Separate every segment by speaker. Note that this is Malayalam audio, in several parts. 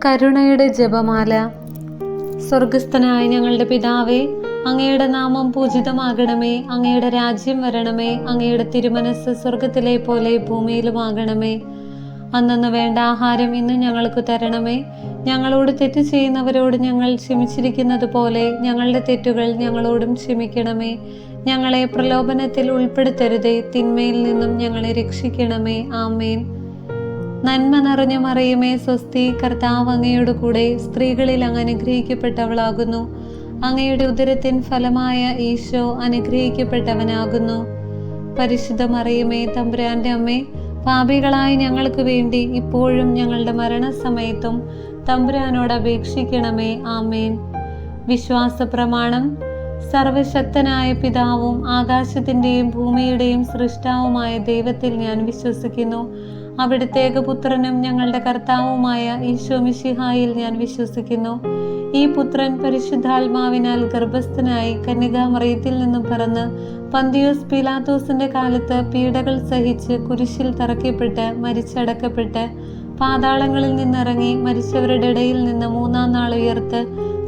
Speaker 1: കരുണയുടെ ജപമാല. സ്വർഗസ്ഥനായ ഞങ്ങളുടെ പിതാവേ, അങ്ങയുടെ നാമം പൂജിതമാകണമേ. അങ്ങയുടെ രാജ്യം വരണമേ. അങ്ങയുടെ തിരുമനസ് സ്വർഗത്തിലെ പോലെ ഭൂമിയിലുമാകണമേ. അന്നന്ന് വേണ്ട ആഹാരം ഇന്ന് ഞങ്ങൾക്ക് തരണമേ. ഞങ്ങളോട് തെറ്റ് ചെയ്യുന്നവരോട് ഞങ്ങൾ ക്ഷമിച്ചിരിക്കുന്നത് പോലെ ഞങ്ങളുടെ തെറ്റുകൾ ഞങ്ങളോടും ക്ഷമിക്കണമേ. ഞങ്ങളെ പ്രലോഭനത്തിൽ ഉൾപ്പെടുത്തരുതേ, തിന്മയിൽ നിന്നും ഞങ്ങളെ രക്ഷിക്കണമേ. ആമേൻ. നന്മ നിറഞ്ഞ മറിയമേ, സ്വസ്തി, കർത്താവ് അങ്ങയുടെ കൂടെ, സ്ത്രീകളിൽ അങ്ങ് അനുഗ്രഹിക്കപ്പെട്ടവളാകുന്നു. അങ്ങയുടെ ഉദരത്തിൻ ഫലമായ ഈശോ അനുഗ്രഹിക്കപ്പെട്ടവനാകുന്നു. പരിശുദ്ധ മറിയമേ, തമ്പുരാന്റെ അമ്മേ, പാപികളായ ഞങ്ങൾക്ക് വേണ്ടി ഇപ്പോഴും ഞങ്ങളുടെ മരണസമയത്തും തമ്പുരാനോട് അപേക്ഷിക്കണമേ. ആമേൻ. വിശ്വാസ പ്രമാണം. സർവശക്തനായ പിതാവും ആകാശത്തിൻ്റെയും ഭൂമിയുടെയും സൃഷ്ടാവുമായ ദൈവത്തിൽ ഞാൻ വിശ്വസിക്കുന്നു. അവിടുത്തെ ഏകപുത്രനും ഞങ്ങളുടെ കർത്താവുമായ ഈശോ മിശിഹായിൽ ഞാൻ വിശ്വസിക്കുന്നു. ഈ പുത്രൻ പരിശുദ്ധാത്മാവിനാൽ ഗർഭസ്ഥനായി കന്യകാമറിയത്തിൽ നിന്നും പിറന്ന് പന്തിയോസ് പീലാത്തോസിന്റെ കാലത്ത് പീഡകൾ സഹിച്ച് കുരിശിൽ തറയ്ക്കപ്പെട്ട് മരിച്ചടക്കപ്പെട്ട് പാതാളങ്ങളിൽ നിന്നിറങ്ങി മരിച്ചവരുടെ ഇടയിൽ നിന്ന് മൂന്നാം നാൾ ഉയർത്ത്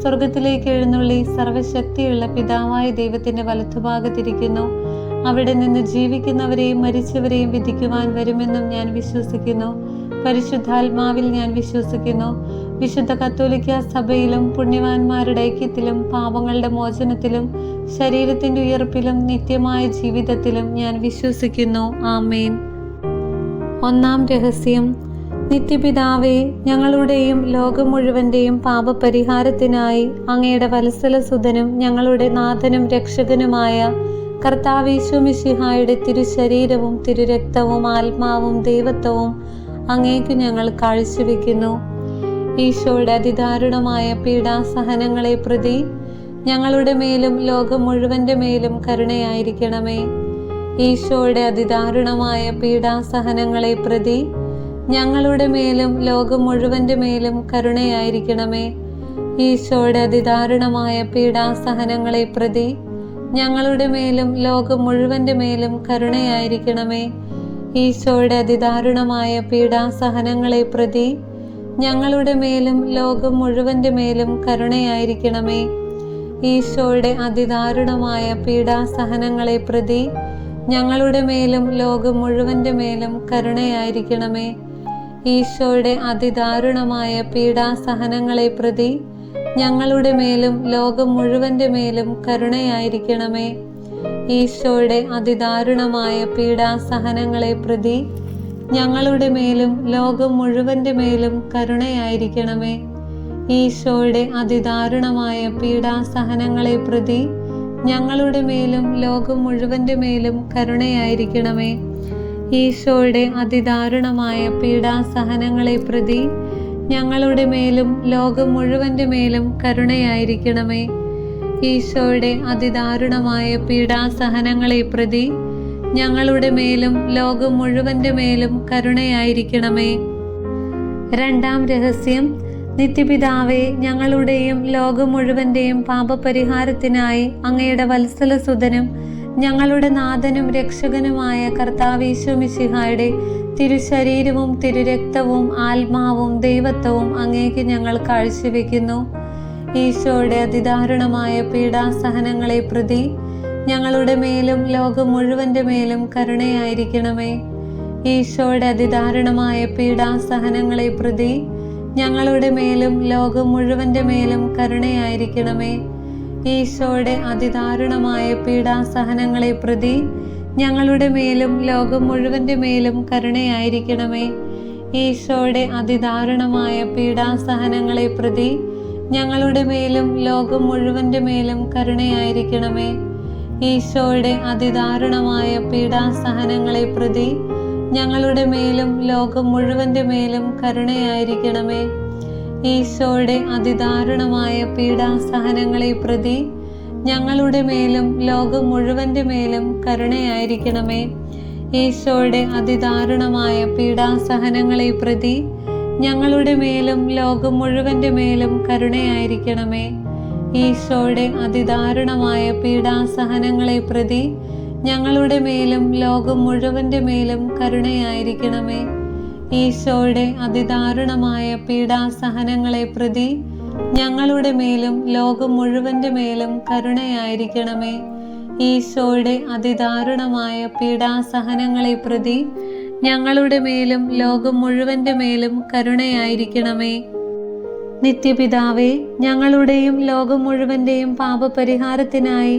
Speaker 1: സ്വർഗത്തിലേക്ക് എഴുന്നള്ളി സർവശക്തിയുള്ള പിതാവായ ദൈവത്തിന്റെ വലത്തുഭാഗത്തിരിക്കുന്നു. അവിടെ നിന്ന് ജീവിക്കുന്നവരെയും മരിച്ചവരെയും വിധിക്കുവാൻ വരുമെന്നും ഞാൻ വിശ്വസിക്കുന്നു. പരിശുദ്ധാത്മാവിൽ ഞാൻ വിശ്വസിക്കുന്നു. വിശുദ്ധ കത്തോലിക്ക സഭയിലും പുണ്യവാന്മാരുടെ ഐക്യത്തിലും പാപങ്ങളുടെ മോചനത്തിലും ശരീരത്തിന്റെ ഉയർപ്പിലും നിത്യമായ ജീവിതത്തിലും ഞാൻ വിശ്വസിക്കുന്നു. ആമേൻ. ഒന്നാം രഹസ്യം. നിത്യപിതാവേ, ഞങ്ങളുടെയും ലോകം മുഴുവന്റെയും പാപപരിഹാരത്തിനായി അങ്ങയുടെ വത്സലസുതനും ഞങ്ങളുടെ നാഥനും രക്ഷകനുമായ കർത്താവ് മിശിഹായുടെ തിരുശരീരവും തിരുരക്തവും ആത്മാവും ദൈവത്വവും അങ്ങേക്കു ഞങ്ങൾ കാഴ്ചവെക്കുന്നു. ഈശോയുടെ അതിദാരുണമായ പീഡാസഹനങ്ങളെ പ്രതി ഞങ്ങളുടെ മേലും ലോകം മുഴുവന്റെ മേലും കരുണയായിരിക്കണമേ. ഈശോയുടെ അതിദാരുണമായ പീഡാസഹനങ്ങളെ പ്രതി ഞങ്ങളുടെ മേലും ലോകം മുഴുവന്റെ മേലും കരുണയായിരിക്കണമേ. ഈശോയുടെ അതിദാരുണമായ പീഡാസഹനങ്ങളെ പ്രതി ഞങ്ങളുടെ മേലും ലോകം മുഴുവന്റെ മേലും കരുണയായിരിക്കണമേ. ഈശോയുടെ അതിദാരുണമായ പീഡാസഹനങ്ങളെ പ്രതി ഞങ്ങളുടെ മേലും ലോകം മുഴുവന്റെ മേലും കരുണയായിരിക്കണമേ. ഈശോയുടെ അതിദാരുണമായ പീഡാസഹനങ്ങളെ പ്രതി ഞങ്ങളുടെ മേലും ലോകം മുഴുവന്റെ മേലും കരുണയായിരിക്കണമേ. ഈശോയുടെ അതിദാരുണമായ പീഡാസഹനങ്ങളെ പ്രതി ഞങ്ങളുടെ മേലും ലോകം മുഴുവന്റെ മേലും കരുണയായിരിക്കണമേ. ഈശോയുടെ അതിദാരുണമായ പീഡാസഹനങ്ങളെ പ്രതി ഞങ്ങളുടെ മേലും ലോകം മുഴുവന്റെ മേലും കരുണയായിരിക്കണമേ. ഈശോയുടെ അതിദാരുണമായ പീഡാസഹനങ്ങളെ പ്രതി ഞങ്ങളുടെ മേലും ലോകം മുഴുവന്റെ മേലും കരുണയായിരിക്കണമേ. ഈശോയുടെ അതിദാരുണമായ പീഡാസഹനങ്ങളെ പ്രതി ഞങ്ങളുടെ മേലും ലോകം മുഴുവന്റെ മേലും കരുണയായിരിക്കണമേ. ഈശോയുടെ അതിദാരുണമായ പീഡാസഹനങ്ങളെ പ്രതി ഞങ്ങളുടെ മേലും ലോകം മുഴുവന്റെ മേലും കരുണയായിരിക്കണമേ. രണ്ടാം രഹസ്യം. നിത്യപിതാവേ, ഞങ്ങളുടെയും ലോകം മുഴുവന്റെയും പാപപരിഹാരത്തിനായി അങ്ങയുടെ വത്സലസുതനും ഞങ്ങളുടെ നാഥനും രക്ഷകനുമായ കർത്താവ് മിശിഹായുടെ തിരുശരീരവും തിരുരക്തവും ആത്മാവും ദൈവത്വവും അങ്ങേക്ക് ഞങ്ങൾ കാഴ്ചവെക്കുന്നു. ഈശോയുടെ അതിദാരുണമായ പീഡാസഹനങ്ങളെ പ്രതി ഞങ്ങളുടെ മേലും ലോകം മുഴുവന്റെ മേലും കരുണയായിരിക്കണമേ. ഈശോയുടെ അതിദാരുണമായ പീഡാസഹനങ്ങളെ പ്രതി ഞങ്ങളുടെ മേലും ലോകം മുഴുവന്റെ മേലും കരുണയായിരിക്കണമേ. ഈശോയുടെ അതിദാരുണമായ പീഡാസഹനങ്ങളെ പ്രതി ഞങ്ങളുടെ മേലും ലോകം മുഴുവന്റെ മേലും കരുണയായിരിക്കണമേ. ഈശോയുടെ അതിദാരുണമായ പീഡാസഹനങ്ങളെ പ്രതി ഞങ്ങളുടെ മേലും ലോകം മുഴുവന്റെ മേലും കരുണയായിരിക്കണമേ. ഈശോയുടെ അതിദാരുണമായ പീഡാസഹനങ്ങളെ പ്രതി ഞങ്ങളുടെ മേലും ലോകം മുഴുവന്റെ മേലും കരുണയായിരിക്കണമേ. ഈശോയുടെ അതിദാരുണമായ പീഡാസഹനങ്ങളെ പ്രതി ഞങ്ങളുടെ മേലും ലോകം മുഴുവന്റെ മേലും കരുണയായിരിക്കണമേ. ഈശോയുടെ അതിദാരുണമായ പീഡാസഹനങ്ങളെ പ്രതി ഞങ്ങളുടെ മേലും ലോകം മുഴുവന്റെ മേലും കരുണയായിരിക്കണമേ. ഈശോയുടെ അതിദാരുണമായ പീഡാസഹനങ്ങളെ പ്രതി ഞങ്ങളുടെ മേലും ലോകം മുഴുവന്റെ മേലും കരുണയായിരിക്കണമേ. ഈശോയുടെ അതിദാരുണമായ പീഡാസഹനങ്ങളെ പ്രതി ഞങ്ങളുടെ മേലും ലോകം മുഴുവന്റെ മേലും കരുണയായിരിക്കണമേ. ഈശോയുടെ അതിദാരുണമായ പീഡാസഹനങ്ങളെ പ്രതി ഞങ്ങളുടെ മേലും ലോകം മുഴുവന്റെ മേലും കരുണയായിരിക്കണമേ. നിത്യപിതാവേ, ഞങ്ങളുടെയും ലോകം മുഴുവന്റെയും പാപപരിഹാരത്തിനായി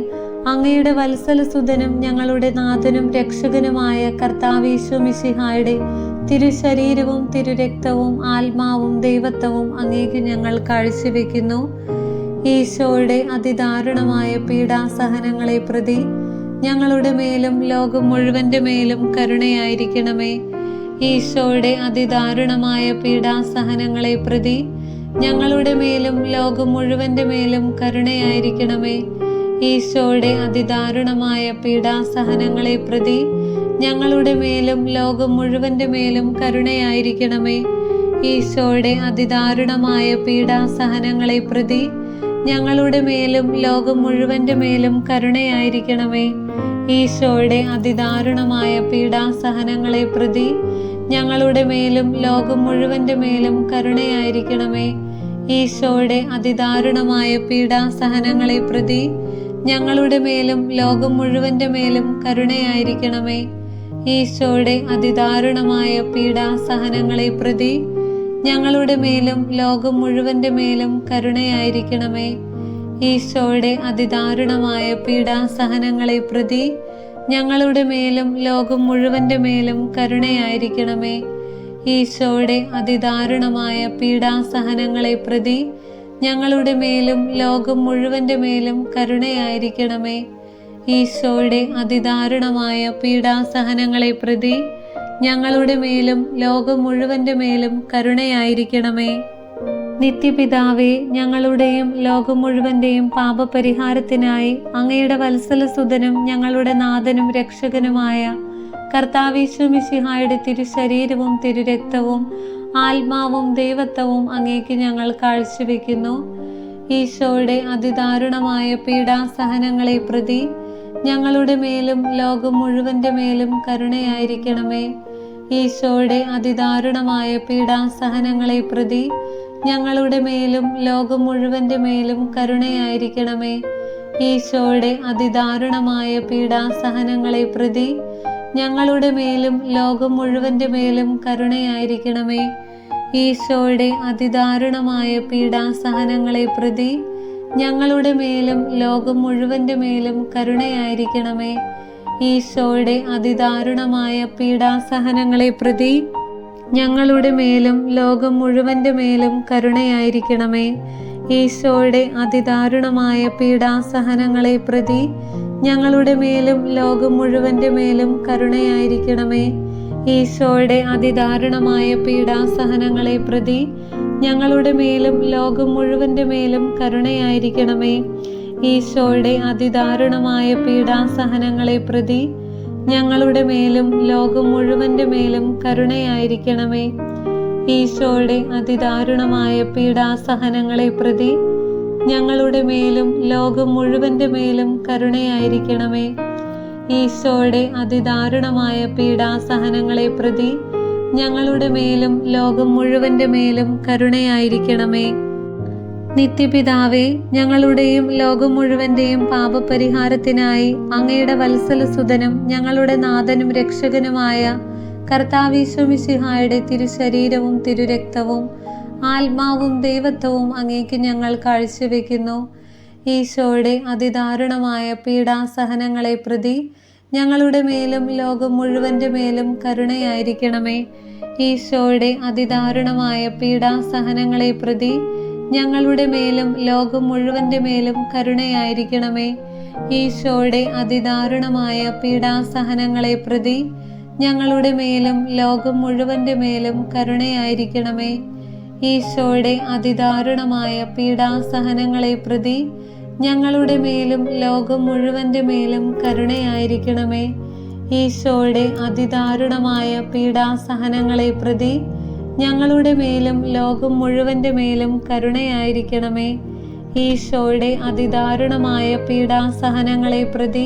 Speaker 1: അങ്ങയുടെ വത്സലസുതനും ഞങ്ങളുടെ നാഥനും രക്ഷകനുമായ കർത്താവീശോ മിശിഹായുടെ തിരുശരീരവും തിരുരക്തവും ആത്മാവും ദൈവത്വവും അങ്ങേക്ക് ഞങ്ങൾ കാഴ്ചവെക്കുന്നു. ഈശോയുടെ അതിദാരുണമായ പീഡാസഹനങ്ങളെ പ്രതി ഞങ്ങളുടെ മേലും ലോകം മുഴുവന്റെ മേലും കരുണയായിരിക്കണമേ. ഈശോയുടെ അതിദാരുണമായ പീഡാസഹനങ്ങളെ പ്രതി ഞങ്ങളുടെ മേലും ലോകം മുഴുവന്റെ മേലും കരുണയായിരിക്കണമേ. ഈശോയുടെ അതിദാരുണമായ പീഡാസഹനങ്ങളെ പ്രതി ഞങ്ങളുടെ മേലും ലോകം മുഴുവന്റെ മേലും കരുണയായിരിക്കണമേ. ഈശോയുടെ അതിദാരുണമായ പീഡാസഹനങ്ങളെ പ്രതി ഞങ്ങളുടെ മേലും ലോകം മുഴുവന്റെ മേലും കരുണയായിരിക്കണമേ. ഈശോയുടെ അതിദാരുണമായ പീഡാസഹനങ്ങളെ പ്രതി ഞങ്ങളുടെ മേലും ലോകം മുഴുവന്റെ മേലും കരുണയായിരിക്കണമേ. ഈശോയുടെ അതിദാരുണമായ പീഡാസഹനങ്ങളെ പ്രതി ഞങ്ങളുടെ മേലും ലോകം മുഴുവന്റെ മേലും കരുണയായിരിക്കണമേ. ഈശോയുടെ അതിദാരുണമായ പീഡാസഹനങ്ങളെ പ്രതി ഞങ്ങളുടെ മേലും ലോകം മുഴുവന്റെ മേലും കരുണയായിരിക്കണമേ. ഈശോയുടെ അതിദാരുണമായ പീഡാസഹനങ്ങളെ പ്രതി ഞങ്ങളുടെ മേലും ലോകം മുഴുവന്റെ മേലും കരുണയായിരിക്കണമേ. ഈശോയുടെ അതിദാരുണമായ പീഡാസഹനങ്ങളെ പ്രതി ഞങ്ങളുടെ മേലും ലോകം മുഴുവന്റെ മേലും കരുണയായിരിക്കണമേ. ഈശോയുടെ അതിദാരുണമായ പീഡാസഹനങ്ങളെ പ്രതി ഞങ്ങളുടെ മേലും ലോകം മുഴുവന്റെ മേലും കരുണയായിരിക്കണമേ. നിത്യപിതാവേ, ഞങ്ങളുടെയും ലോകം മുഴുവന്റെയും പാപപരിഹാരത്തിനായി അങ്ങയുടെ വത്സലസുതനും ഞങ്ങളുടെ നാഥനും രക്ഷകനുമായ കർത്താവീശോ മിശിഹായുടെ തിരുശരീരവും തിരുരക്തവും ആത്മാവും ദൈവത്വവും അങ്ങേക്ക് ഞങ്ങൾ കാഴ്ചവെക്കുന്നു. ഈശോയുടെ അതിദാരുണമായ പീഡാസഹനങ്ങളെ പ്രതി ഞങ്ങളുടെ മേലും ലോകം മുഴുവന്റെ മേലും കരുണയായിരിക്കണമേ. ഈശോയുടെ അതിദാരുണമായ പീഡാസഹനങ്ങളെ പ്രതി ഞങ്ങളുടെ മേലും ലോകം മുഴുവന്റെ മേലും കരുണയായിരിക്കണമേ. ഈശോയുടെ അതിദാരുണമായ പീഡാസഹനങ്ങളെ പ്രതി ഞങ്ങളുടെ മേലും ലോകം മുഴുവന്റെ മേലും കരുണയായിരിക്കണമേ. ഈശോയുടെ അതിദാരുണമായ പീഡാസഹനങ്ങളെ പ്രതി ഞങ്ങളുടെ മേലും ലോകം മുഴുവന്റെ മേലും കരുണയായിരിക്കണമേ. ഈശോയുടെ അതിദാരുണമായ പീഡാസഹനങ്ങളെ പ്രതി ഞങ്ങളുടെ മേലും ലോകം മുഴുവന്റെ മേലും കരുണയായിരിക്കണമേ. ഈശോയുടെ അതിദാരുണമായ പീഡാസഹനങ്ങളെ പ്രതി ഞങ്ങളുടെ മേലും ലോകം മുഴുവന്റെ മേലും കരുണയായിരിക്കണമേ. ഈശോയുടെ അതിദാരുണമായ പീഡാസഹനങ്ങളെ പ്രതി ഞങ്ങളുടെ മേലും ലോകം മുഴുവന്റെ മേലും കരുണയായിരിക്കണമേ. ഈശോയുടെ അതിദാരുണമായ പീഡാസഹനങ്ങളെ പ്രതി ഞങ്ങളുടെ മേലും ലോകം മുഴുവന്റെ മേലും കരുണയായിരിക്കണമേ. ഈശോയുടെ അതിദാരുണമായ പീഡാസഹനങ്ങളെ പ്രതി ഞങ്ങളുടെ മേലും ലോകം മുഴുവന്റെ മേലും കരുണയായിരിക്കണമേ. ഈശോയുടെ അതിദാരുണമായ പീഡാസഹനങ്ങളെ പ്രതി ഞങ്ങളുടെ മേലും ലോകം മുഴുവന്റെ മേലും കരുണയായിരിക്കണമേ. നിത്യപിതാവേ, ഞങ്ങളുടെയും ലോകം മുഴുവന്റെയും പാപപരിഹാരത്തിനായി അങ്ങയുടെ വത്സലസുതനും ഞങ്ങളുടെ നാഥനും രക്ഷകനുമായ കർത്താവീശോ മിശിഹായുടെ തിരുശരീരവും തിരുരക്തവും ആത്മാവും ദൈവത്വവും അങ്ങേക്ക് ഞങ്ങൾ കാഴ്ചവെക്കുന്നു. ഈശോയുടെ അതിദാരുണമായ പീഡാസഹനങ്ങളെ പ്രതി ഞങ്ങളുടെ മേലും ലോകം മുഴുവന്റെ മേലും കരുണയായിരിക്കണമേ. ഈശോയുടെ അതിദാരുണമായ പീഡാസഹനങ്ങളെ പ്രതി ഞങ്ങളുടെ മേലും ലോകം മുഴുവന്റെ മേലും കരുണയായിരിക്കണമേ. ഈശോയുടെ അതിദാരുണമായ പീഡാസഹനങ്ങളെ പ്രതി ഞങ്ങളുടെ മേലും ലോകം മുഴുവന്റെ മേലും കരുണയായിരിക്കണമേ. ഈശോയുടെ അതിദാരുണമായ പീഡാസഹനങ്ങളെ പ്രതി ഞങ്ങളുടെ മേലും ലോകം മുഴുവന്റെ മേലും കരുണയായിരിക്കണമേ. ഈശോയുടെ അതിദാരുണമായ പീഡാസഹനങ്ങളെ പ്രതി ഞങ്ങളുടെ മേലും ലോകം മുഴുവന്റെ മേലും കരുണയായിരിക്കണമേ. ഈശോയുടെ അതിദാരുണമായ പീഡാസഹനങ്ങളെ പ്രതി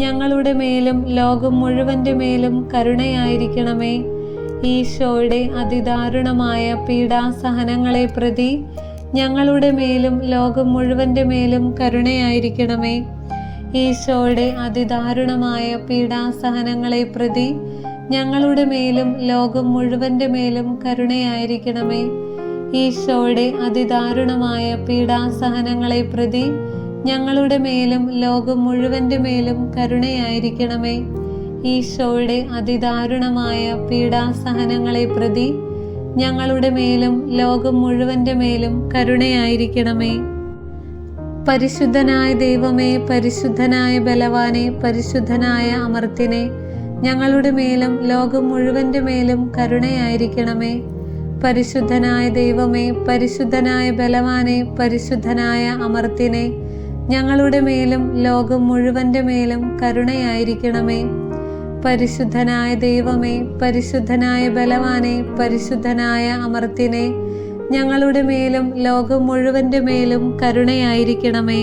Speaker 1: ഞങ്ങളുടെ മേലും ലോകം മുഴുവന്റെ മേലും കരുണയായിരിക്കണമേ. ഈശോയുടെ അതിദാരുണമായ പീഡാസഹനങ്ങളെ പ്രതി ഞങ്ങളുടെ മേലും ലോകം മുഴുവൻ്റെ മേലും കരുണയായിരിക്കണമേ. ഈശോയുടെ അതിദാരുണമായ പീഡാസഹനങ്ങളെ പ്രതി ഞങ്ങളുടെ മേലും ലോകം മുഴുവൻ്റെ മേലും കരുണയായിരിക്കണമേ. ഈശോയുടെ അതിദാരുണമായ പീഡാസഹനങ്ങളെ പ്രതി ഞങ്ങളുടെ മേലും ലോകം മുഴുവൻ്റെ മേലും കരുണയായിരിക്കണമേ. ഈശോയുടെ അതിദാരുണമായ പീഡാസഹനങ്ങളെ പ്രതി ഞങ്ങളുടെ മേലും ലോകം മുഴുവൻ്റെ മേലും കരുണയായിരിക്കണമേ. പരിശുദ്ധനായ ദൈവമേ, പരിശുദ്ധനായ ബലവാനെ, പരിശുദ്ധനായ അമർത്യനെ, ഞങ്ങളുടെ മേലും ലോകം മുഴുവൻ്റെ മേലും കരുണയായിരിക്കണമേ. പരിശുദ്ധനായ ദൈവമേ, പരിശുദ്ധനായ ബലവാനെ, പരിശുദ്ധനായ അമർത്യനെ, ഞങ്ങളുടെ മേലും ലോകം മുഴുവൻ്റെ മേലും കരുണയായിരിക്കണമേ. പരിശുദ്ധനായ ദൈവമേ, പരിശുദ്ധനായ ബലവാനെ, പരിശുദ്ധനായ അമർത്യനെ, ഞങ്ങളുടെ മേലും ലോകം മുഴുവൻ്റെ മേലും കരുണയായിരിക്കണമേ.